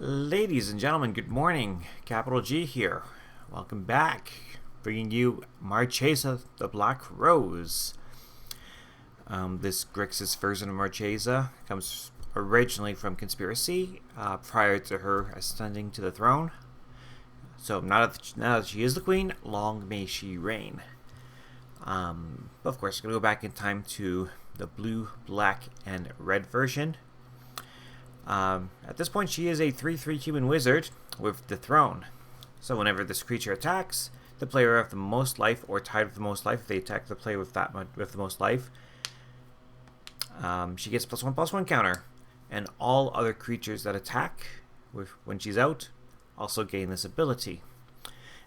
Ladies and gentlemen, good morning. Capital G here. Welcome back. Bringing you Marchesa, the Black Rose. This Grixis version of Marchesa comes originally from Conspiracy, prior to her ascending to the throne. So now that she is the queen, long may she reign. Of course, we're going to go back in time to the blue, black, and red version. At this point, she is a 3/3 human wizard with the throne. So whenever this creature attacks, the player of the most life or tied with the most life, if they attack the player with the most life, she gets +1/+1 counter. And all other creatures that attack when she's out also gain this ability.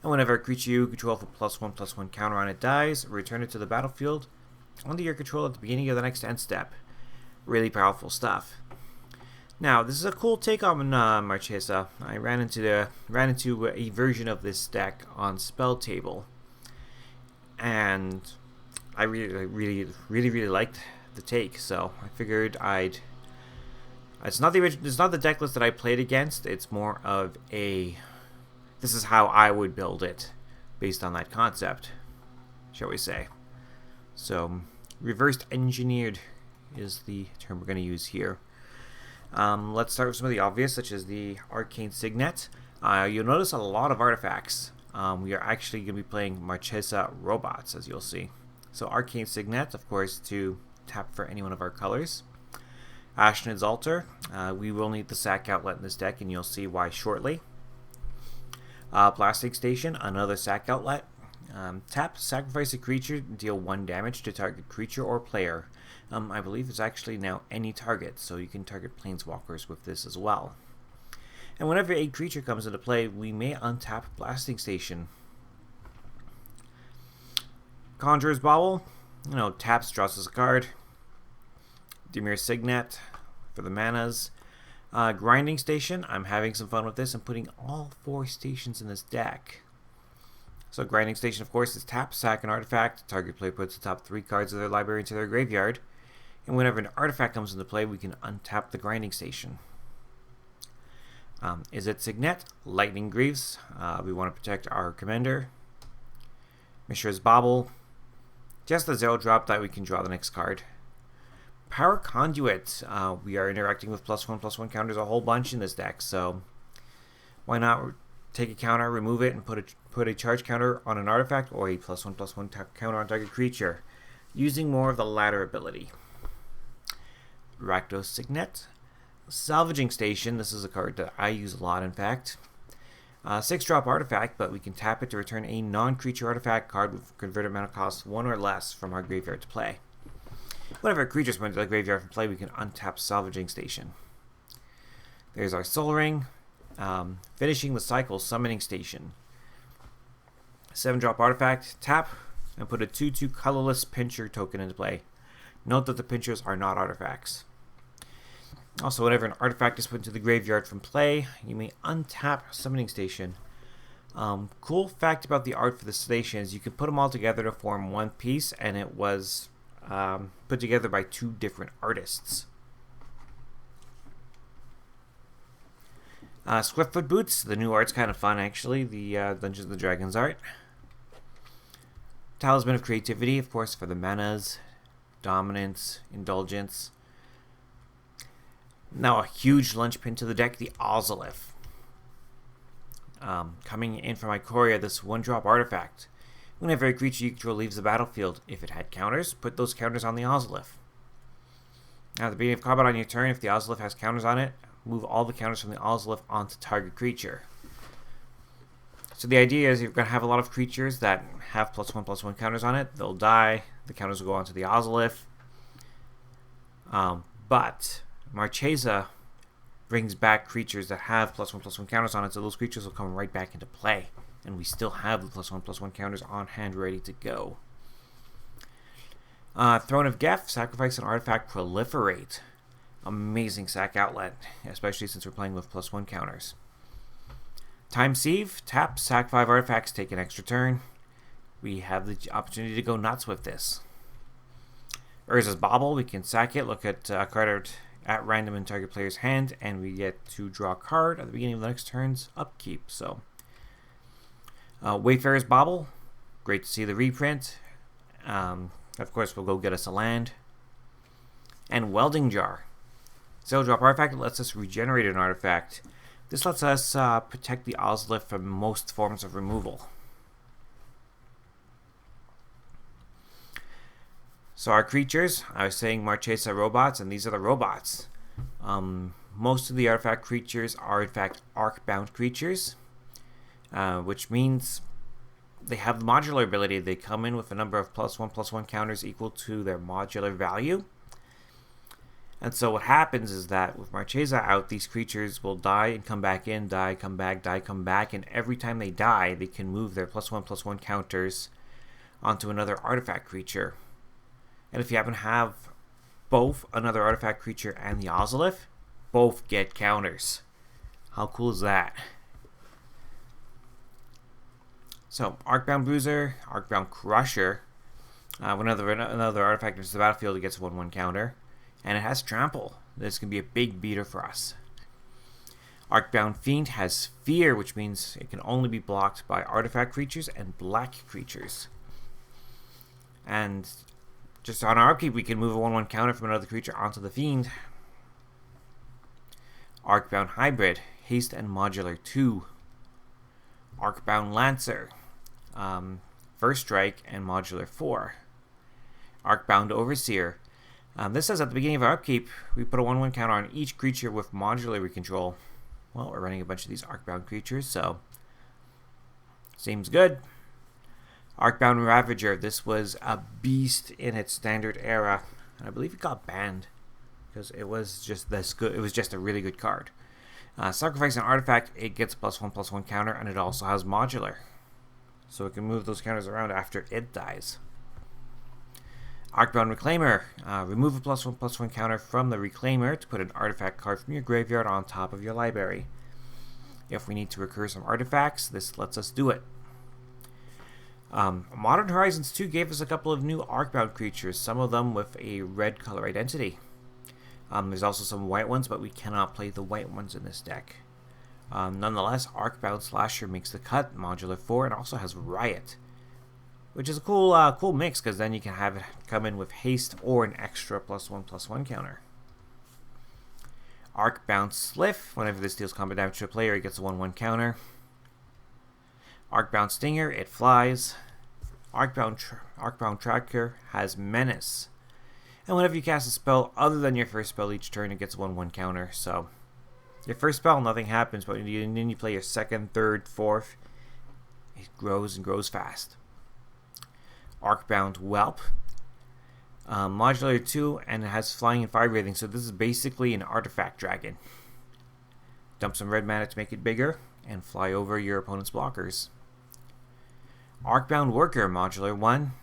And whenever a creature you control with a +1/+1 counter on it dies, return it to the battlefield under your control at the beginning of the next end step. Really powerful stuff. Now, this is a cool take on Marchesa. I ran into a version of this deck on Spell Table, and I really liked the take. So I figured It's not the deck list that I played against. It's more of this is how I would build it, based on that concept, shall we say? So, reversed engineered is the term we're going to use here. Let's start with some of the obvious, such as the Arcane Signet. You'll notice a lot of artifacts. We are actually going to be playing Marchesa robots, as you'll see. So Arcane Signet, of course, to tap for any one of our colors. Ashnod's Altar. We will need the sack outlet in this deck, and you'll see why shortly. Blasting Station, another sack outlet. Tap, sacrifice a creature, deal 1 damage to target creature or player. I believe it's actually now any target, so you can target Planeswalkers with this as well. And whenever a creature comes into play, we may untap Blasting Station. Conjurer's Bauble, taps, draws us a card. Dimir Signet for the manas. Grinding Station, I'm having some fun with this and putting all 4 stations in this deck. So Grinding Station, of course, is tap, sack an artifact. Target player puts the top 3 cards of their library into their graveyard. And whenever an artifact comes into play, we can untap the Grinding Station. Izzet Signet, Lightning Greaves. We want to protect our commander. Mishra's Bauble. Just a 0-drop that we can draw the next card. Power Conduit. We are interacting with +1/+1 counters a whole bunch in this deck, so why not take a counter, remove it, and put a charge counter on an artifact or a +1/+1 counter on target creature, using more of the latter ability. Rakdos Signet. Salvaging Station. This is a card that I use a lot, in fact. 6-drop artifact, but we can tap it to return a non-creature artifact card with converted mana cost 1 or less from our graveyard to play. Whenever a creature's went to the graveyard from play, we can untap Salvaging Station. There's our Soul Ring. Finishing the Cycle, Summoning Station. 7-drop artifact, tap, and put a 2/2 colorless Pincher token into play. Note that the Pinchers are not artifacts. Also, whenever an artifact is put into the graveyard from play, you may untap Summoning Station. Cool fact about the art for the station is you can put them all together to form one piece, and it was put together by 2 different artists. Swiftfoot Boots. The new art's kind of fun, actually. The Dungeons & Dragons art. Talisman of Creativity, of course, for the manas. Dominance, Indulgence. Now a huge linchpin to the deck, the Ozolith. Coming in from Ikoria, this 1-drop artifact. Whenever a creature you control leaves the battlefield, if it had counters, put those counters on the Ozolith. Now at the beginning of combat on your turn, if the Ozolith has counters on it, move all the counters from the Ozolith onto target creature. So the idea is you're going to have a lot of creatures that have +1/+1 counters on it. They'll die. The counters will go onto the Ozolith. But Marchesa brings back creatures that have +1/+1 counters on it, so those creatures will come right back into play. And we still have the +1/+1 counters on hand ready to go. Throne of Geth, sacrifice an artifact, proliferate. Amazing sack outlet, especially since we're playing with +1 counters. Time Sieve, tap, sack 5 artifacts, take an extra turn. We have the opportunity to go nuts with this. Urza's Bauble, we can sack it, look at a card at random in target player's hand, and we get to draw a card at the beginning of the next turn's upkeep. So, Wayfarer's Bauble, great to see the reprint. Of course, we'll go get us a land. And Welding Jar. Zero drop artifact lets us regenerate an artifact. This lets us protect the Ozlith from most forms of removal. So our creatures, I was saying Marchesa robots, and these are the robots. Most of the artifact creatures are in fact arc-bound creatures, which means they have the modular ability. They come in with a number of +1/+1 counters equal to their modular value. And so what happens is that with Marchesa out, these creatures will die and come back in, die, come back, die, come back, and every time they die, they can move their +1/+1 counters onto another artifact creature. And if you happen to have both another artifact creature and the Ozlith, both get counters. How cool is that? So, Arcbound Bruiser, Arcbound Crusher. Whenever another artifact enters the battlefield, it gets a 1/1 counter. And it has Trample. This can be a big beater for us. Arcbound Fiend has Fear, which means it can only be blocked by artifact creatures and black creatures. And just on our upkeep, we can move a 1/1 counter from another creature onto the Fiend. Arcbound Hybrid, Haste and Modular 2. Arcbound Lancer, First Strike and Modular 4. Arcbound Overseer. This says at the beginning of our upkeep, we put a 1/1 counter on each creature with modular control. Well, we're running a bunch of these Arcbound creatures, so seems good. Arcbound Ravager. This was a beast in its standard era, and I believe it got banned because it was just this good. It was just a really good card. Sacrifice an artifact, it gets a +1/+1 counter, and it also has modular, so it can move those counters around after it dies. Arcbound Reclaimer. Remove a +1/+1 counter from the Reclaimer to put an artifact card from your graveyard on top of your library. If we need to recur some artifacts, this lets us do it. Modern Horizons 2 gave us a couple of new Arcbound creatures, some of them with a red color identity. There's also some white ones, but we cannot play the white ones in this deck. Nonetheless, Arcbound Slasher makes the cut, modular 4, and also has Riot, which is a cool mix, because then you can have it come in with haste or an extra +1/+1 counter. Arcbound Sliff. Whenever this deals combat damage to a player, it gets a 1/1 counter. Arcbound Stinger, it flies. Arcbound Tracker has Menace. And whenever you cast a spell other than your first spell each turn, it gets a 1/1 counter. So, your first spell, nothing happens, but then you play your second, third, fourth, it grows and grows fast. Arcbound Whelp. Modular 2, and it has flying and fire breathing, so this is basically an artifact dragon. Dump some red mana to make it bigger, and fly over your opponent's blockers. Arcbound Worker, modular 1.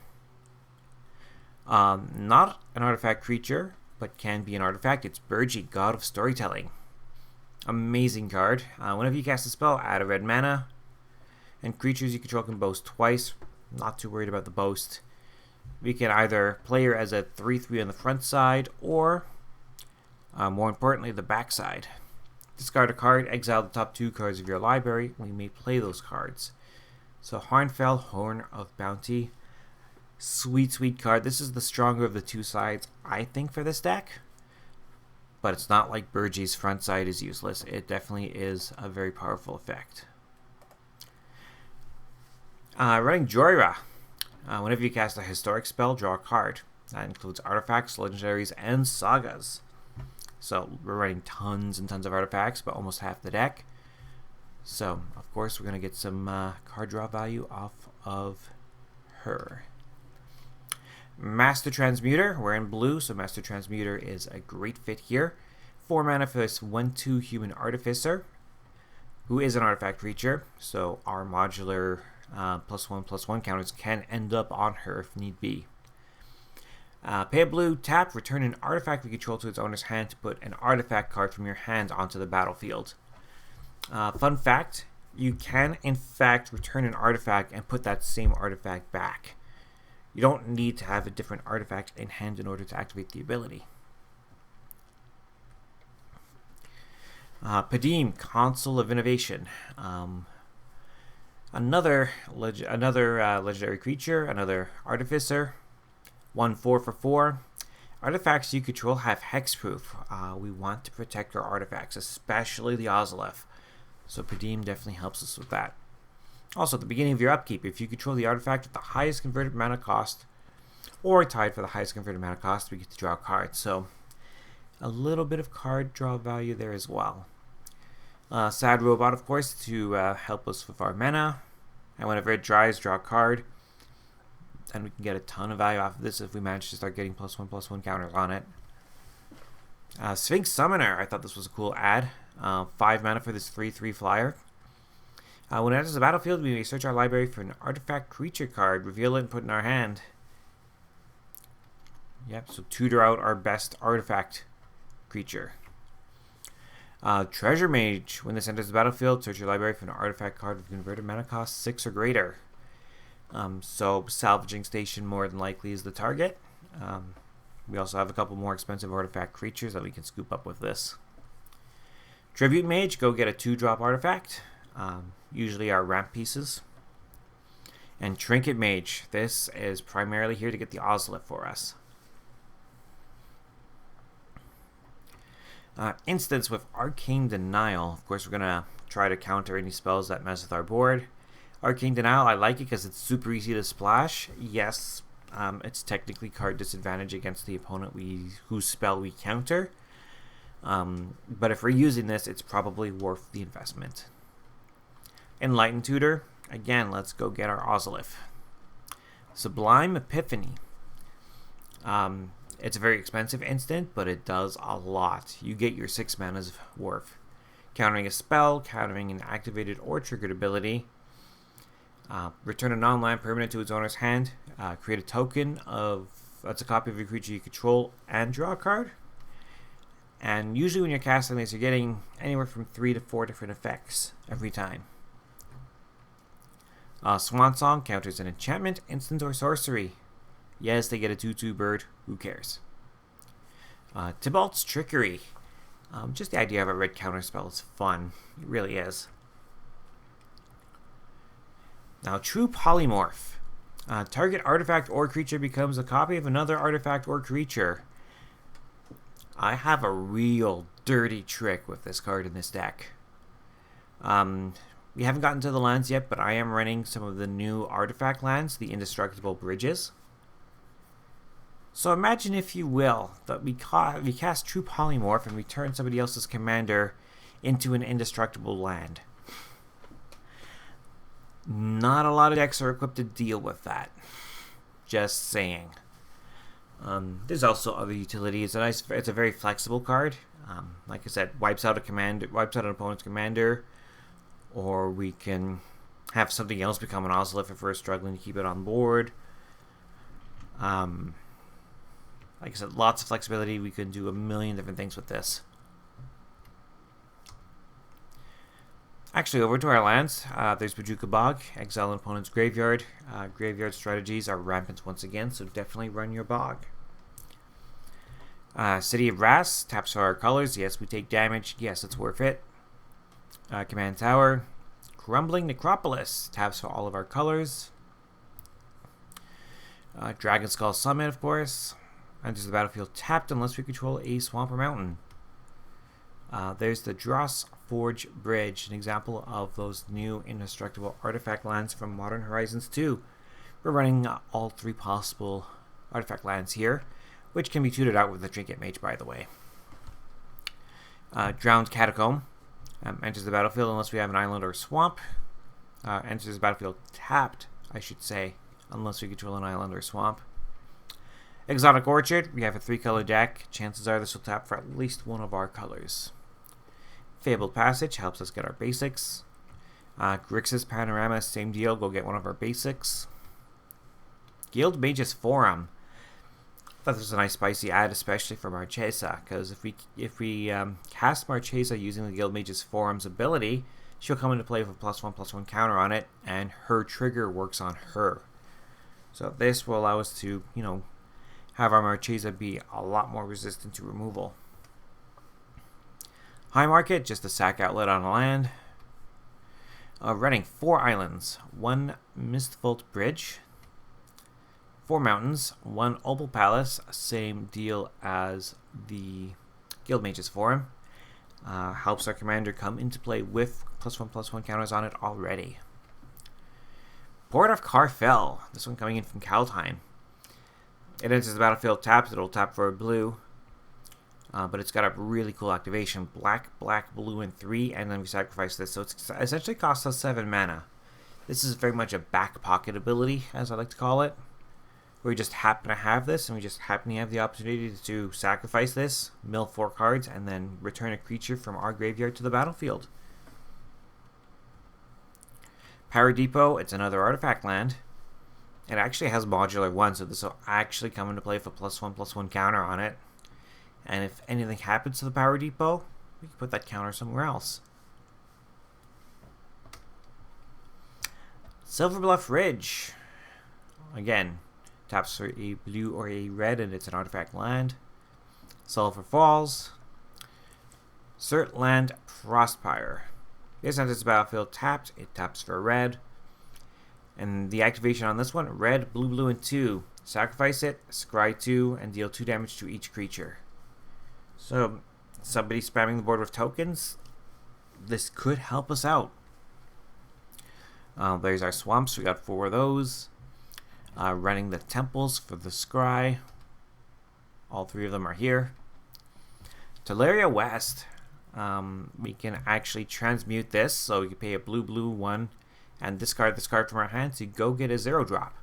Not an artifact creature, but can be an artifact. It's Burgi, God of Storytelling. Amazing card. Whenever you cast a spell, add a red mana, and creatures you control can boast twice. Not too worried about the boast. We can either play her as a 3/3 on the front side, or, more importantly, the back side. Discard a card, exile the top 2 cards of your library. We may play those cards. So Harnfell, Horn of Bounty. Sweet, sweet card. This is the stronger of the two sides, I think, for this deck. But it's not like Burgi's front side is useless. It definitely is a very powerful effect. Running Joyra. Whenever you cast a historic spell, draw a card. That includes artifacts, legendaries, and sagas. So we're running tons and tons of artifacts, but almost half the deck. So, of course, we're going to get some card draw value off of her. Master Transmuter. We're in blue, so Master Transmuter is a great fit here. 4 mana for this 1/2 Human Artificer, who is an artifact creature, so our modular +1/+1 counters can end up on her if need be. Pay a blue, tap, return an artifact we control to its owner's hand to put an artifact card from your hand onto the battlefield. Fun fact, you can in fact return an artifact and put that same artifact back. You don't need to have a different artifact in hand in order to activate the ability. Padim, Consul of Innovation. Another legendary creature, another Artificer. 1/4 for 4. Artifacts you control have hexproof. We want to protect our artifacts, especially the Ozolith. So Padim definitely helps us with that. Also, at the beginning of your upkeep, if you control the artifact with the highest converted mana cost, or tied for the highest converted mana cost, we get to draw a card. So a little bit of card draw value there as well. Sad Robot, of course, to help us with our mana. And whenever it dries, draw a card. And we can get a ton of value off of this if we manage to start getting +1/+1 counters on it. Sphinx Summoner, I thought this was a cool ad. 5 mana for this 3/3 flyer. When it enters the battlefield, we may search our library for an artifact creature card, reveal it, and put it in our hand. Yep, so tutor out our best artifact creature. Treasure Mage. When this enters the battlefield, search your library for an artifact card with converted mana cost 6 or greater. So Salvaging Station more than likely is the target. We also have a couple more expensive artifact creatures that we can scoop up with this. Tribute Mage, go get a 2-drop artifact. Usually our ramp pieces. And Trinket Mage, this is primarily here to get the Ozolith for us. Instance with Arcane Denial. Of course, we're going to try to counter any spells that mess with our board. Arcane Denial, I like it because it's super easy to splash. Yes, it's technically card disadvantage against the opponent whose spell we counter. But if we're using this, it's probably worth the investment. Enlightened Tutor. Again, let's go get our Ozolith. Sublime Epiphany. It's a very expensive instant, but it does a lot. You get your 6 mana's worth. Countering a spell, countering an activated or triggered ability. Return a non-land permanent to its owner's hand. Create a token that's a copy of a creature you control and draw a card. And usually when you're casting this, you're getting anywhere from 3 to 4 different effects every time. Swan Song counters an enchantment, instant, or sorcery. Yes, they get a 2/2 bird. Who cares? Tybalt's Trickery. Just the idea of a red counterspell is fun. It really is. Now, True Polymorph. Target artifact or creature becomes a copy of another artifact or creature. I have a real dirty trick with this card in this deck. We haven't gotten to the lands yet, but I am running some of the new artifact lands, the Indestructible Bridges. So imagine, if you will, that we cast True Polymorph and we turn somebody else's commander into an indestructible land. Not a lot of decks are equipped to deal with that. Just saying. There's also other utilities. It's a very flexible card. Like I said, wipes out an opponent's commander, or we can have something else become an Ozolith if we're struggling to keep it on board. Like I said, lots of flexibility. We can do a million different things with this. Actually, over to our lands. There's Bojuka Bog, exile an opponent's graveyard. Graveyard strategies are rampant once again, so definitely run your Bog. City of Brass, taps for our colors. Yes, we take damage. Yes, it's worth it. Command Tower. Crumbling Necropolis, taps for all of our colors. Dragon Skull Summit, of course. Enters the battlefield tapped unless we control a swamp or mountain. There's the Dross Forge Bridge, an example of those new indestructible artifact lands from Modern Horizons 2. We're running all 3 possible artifact lands here, which can be tutored out with the Trinket Mage, by the way. Drowned Catacomb. Enters the battlefield unless we have an island or swamp. Enters the battlefield tapped, I should say, unless we control an island or swamp. Exotic Orchard. We have a 3-color deck. Chances are this will tap for at least one of our colors. Fabled Passage helps us get our basics. Grixis Panorama, same deal. Go get one of our basics. Guild Mage's Forum. I thought this was a nice spicy ad, especially for Marchesa, because if we cast Marchesa using the Guild Mage's Forum's ability, she'll come into play with a +1/+1 counter on it, and her trigger works on her. So this will allow us to, have our Marchesa be a lot more resistant to removal. High Market, just a sack outlet on land. Running 4 islands, 1 Mistvault Bridge, 4 mountains, 1 Opal Palace, same deal as the Guildmage's Forum. Helps our commander come into play with +1/+1 counters on it already. Port of Carfell, this one coming in from Kaldheim. It enters the battlefield tapped, it'll tap for a blue. But it's got a really cool activation. Black, black, blue, and 3, and then we sacrifice this. So it's essentially costs us 7 mana. This is very much a back pocket ability, as I like to call it. Where we just happen to have this, and we just happen to have the opportunity to sacrifice this, mill 4 cards, and then return a creature from our graveyard to the battlefield. Power Depot, it's another artifact land. It actually has Modular 1, so this will actually come into play with a +1/+1 counter on it. And if anything happens to the Power Depot, we can put that counter somewhere else. Silverbluff Ridge. Again, taps for a blue or a red, and it's an artifact land. Sulphur Falls. Surtland Frostpire. This enters the battlefield tapped. It taps for a red. And the activation on this one, red, blue, blue, and 2. Sacrifice it, scry 2, and deal 2 damage to each creature. So, somebody spamming the board with tokens, this could help us out. There's our swamps, we got 4 of those. Running the temples for the scry. All 3 of them are here. Teleria West. We can actually transmute this, so we can pay a blue, blue 1 and discard this card from our hand to go get a 0-drop.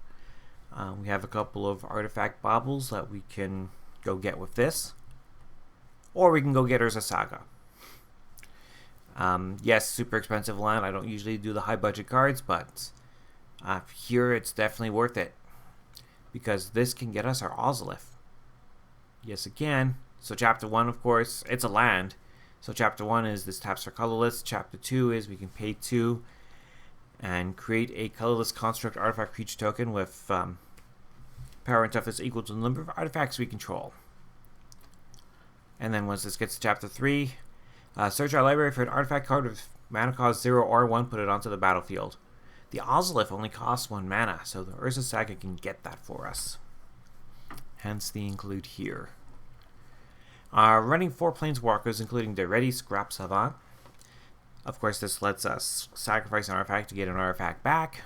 We have a couple of artifact baubles that we can go get with this. Or we can go get Urza Saga. Yes, super expensive land. I don't usually do the high budget cards, but here it's definitely worth it. Because this can get us our Ozolith. Yes, again. So chapter 1, of course, it's a land. So chapter 1 is this taps for colorless. Chapter 2 is we can pay 2 and create a colorless construct artifact creature token with power and toughness equal to the number of artifacts we control. And then once this gets to chapter 3, search our library for an artifact card with mana cost 0 or 1, put it onto the battlefield. The Ozolith only costs 1 mana, so the Urza Saga can get that for us. Hence the include here. Running 4 Planeswalkers, including the Ready Scrap Savant. Of course, this lets us sacrifice an artifact to get an artifact back.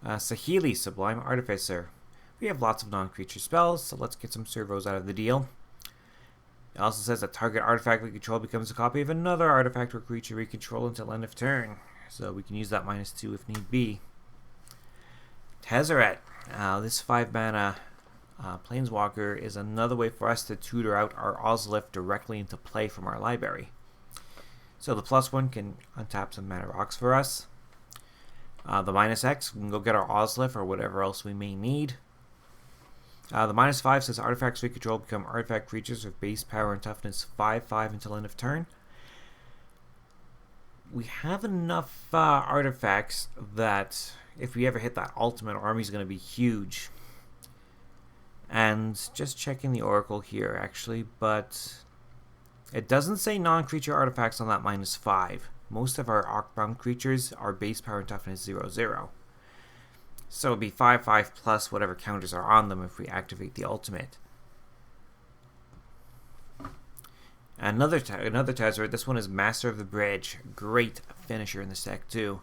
Saheeli, Sublime Artificer. We have lots of non-creature spells, so let's get some servos out of the deal. It also says that target artifact we control becomes a copy of another artifact or creature we control until end of turn. So we can use that -2 if need be. Tezzeret. This 5 mana Planeswalker is another way for us to tutor out our Ozolith directly into play from our library. So the +1 can untap some mana rocks for us. The -X, we can go get our Ozolith or whatever else we may need. The -5 says artifacts we control become artifact creatures with base power and toughness 5/5 until end of turn. We have enough artifacts that if we ever hit that ultimate, our army is going to be huge. And just checking the oracle here actually, but it doesn't say non-creature artifacts on that -5. Most of our Arcbound creatures are base power and toughness 0/0. So it'd be 5/5 plus whatever counters are on them if we activate the ultimate. Another Tezzeret, this one is Master of the Bridge. Great finisher in this deck too.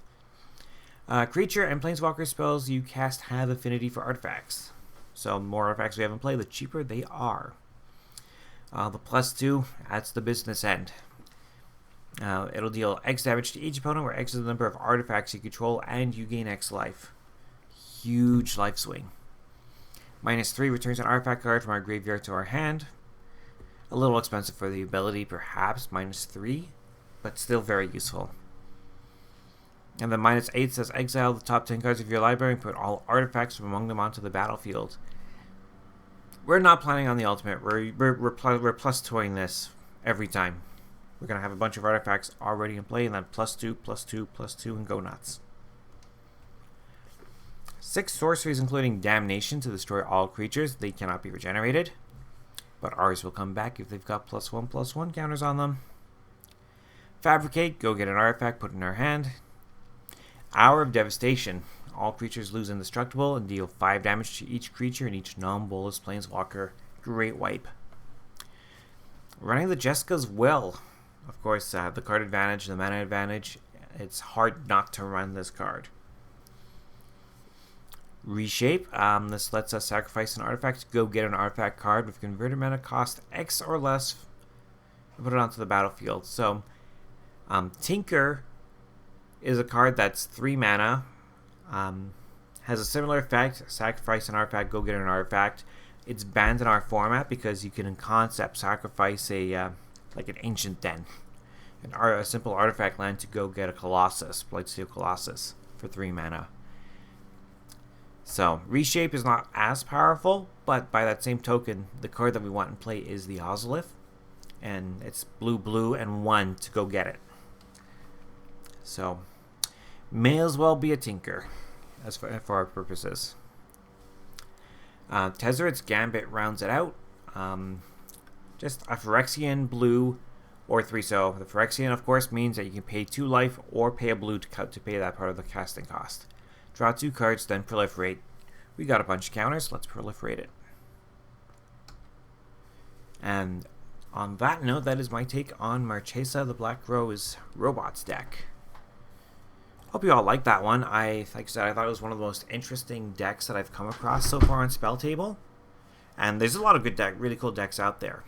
Creature and Planeswalker spells you cast have affinity for artifacts. So the more artifacts we have in play, the cheaper they are. The +2 adds the business end. It'll deal X damage to each opponent, where X is the number of artifacts you control, and you gain X life. Huge life swing. -3 returns an artifact card from our graveyard to our hand. A little expensive for the ability, perhaps, -3, but still very useful. And then -8 says exile the top 10 cards of your library and put all artifacts from among them onto the battlefield. We're not planning on the ultimate. We're +2ing this every time. We're going to have a bunch of artifacts already in play, and then +2, +2, +2, and go nuts. 6 sorceries, including Damnation, to destroy all creatures. They cannot be regenerated, but ours will come back if they've got +1/+1 counters on them. Fabricate, go get an artifact, put it in our hand. Hour of Devastation. All creatures lose indestructible and deal 5 damage to each creature and each non-bolus planeswalker. Great wipe. Running the Jessica's Will. Of course, the card advantage, the mana advantage. It's hard not to run this card. Reshape. This lets us sacrifice an artifact to go get an artifact card with converted mana cost X or less and put it onto the battlefield. So, Tinker is a card that's 3 mana. Has a similar effect. Sacrifice an artifact, go get an artifact. It's banned in our format because you can, in concept, sacrifice a like an Ancient Den, a simple artifact land to go get a Colossus, Blightsteel Colossus, for 3 mana. So, Reshape is not as powerful, but by that same token, the card that we want in play is the Ozolith, and it's blue and 1 to go get it. So, may as well be a Tinker, as for our purposes. Tezzeret's Gambit rounds it out. Just a Phyrexian blue or 3. So the Phyrexian, of course, means that you can pay 2 life or pay a blue to pay that part of the casting cost. Draw 2 cards, then proliferate. We got a bunch of counters. Let's proliferate it. And on that note, that is my take on Marchesa the Black Rose Robots deck. Hope you all liked that one. Like I said, I thought it was one of the most interesting decks that I've come across so far on Spell Table. And there's a lot of good really cool decks out there.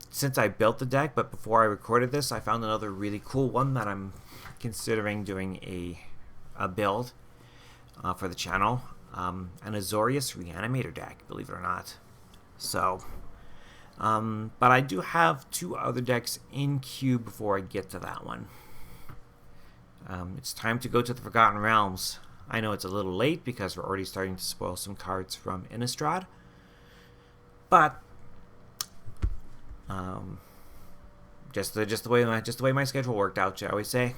Since I built the deck, but before I recorded this, I found another really cool one that I'm considering doing a build for the channel. An Azorius Reanimator deck, believe it or not. So, but I do have 2 other decks in queue before I get to that one. It's time to go to the Forgotten Realms. I know it's a little late because we're already starting to spoil some cards from Innistrad, but just the way my schedule worked out, shall we say.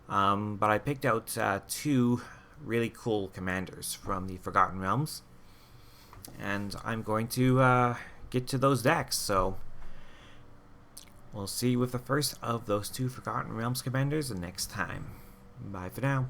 But I picked out 2 really cool commanders from the Forgotten Realms, and I'm going to get to those decks. So we'll see you with the first of those 2 Forgotten Realms commanders next time. Bye for now.